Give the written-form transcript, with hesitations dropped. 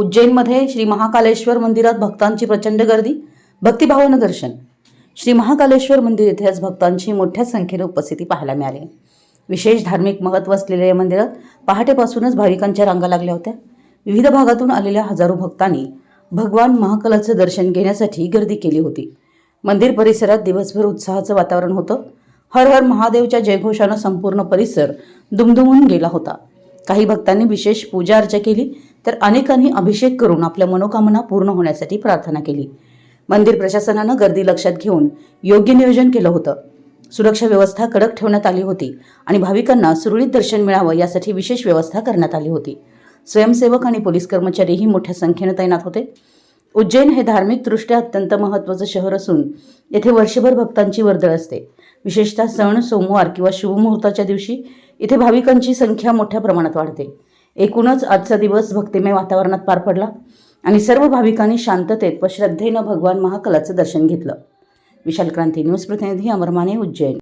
उज्जैनमध्ये श्री महाकालेश्वर मंदिरात भक्तांची प्रचंड गर्दी, भक्तिभावानं दर्शन। श्री महाकालेश्वर मंदिर येथे आज भक्तांची मोठ्या संख्येने उपस्थिती पाहायला मिळाली। विशेष धार्मिक महत्त्व असलेल्या या मंदिरात पहाटेपासूनच भाविकांच्या रांगा लागल्या होत्या। विविध भागातून आलेल्या हजारो भक्तांनी भगवान महाकालाचे दर्शन घेण्यासाठी गर्दी केली होती। मंदिर परिसरात दिवसभर उत्साहाचं वातावरण होतं। हर हर महादेवच्या जयघोषानं संपूर्ण परिसर दुमदुमून गेला होता। काही भक्तांनी विशेष पूजा अर्चा केली, तर अनेकांनी अभिषेक करून आपल्या मनोकामना पूर्ण होण्यासाठी प्रार्थना केली। मंदिर प्रशासनानं गर्दी लक्षात घेऊन योग्य नियोजन केलं होतं। सुरक्षा व्यवस्था कडक ठेवण्यात आली होती आणि भाविकांना सुरळीत दर्शन मिळावं यासाठी विशेष व्यवस्था करण्यात आली होती। स्वयंसेवक आणि पोलीस कर्मचारीही मोठ्या संख्येने तैनात होते। उज्जैन हे धार्मिकदृष्ट्या अत्यंत महत्त्वाचं शहर असून येथे वर्षभर भक्तांची वर्दळ असते। विशेषतः सण, सोमवार किंवा शुभमुहूर्ताच्या दिवशी इथे भाविकांची संख्या मोठ्या प्रमाणात वाढते। एकूणच आजचा दिवस भक्तिमय वातावरणात पार पडला आणि सर्व भाविकांनी शांततेत व श्रद्धेनं भगवान महाकालाचं दर्शन घेतलं। विशाल क्रांती न्यूज प्रतिनिधी अमर माने, उज्जैन।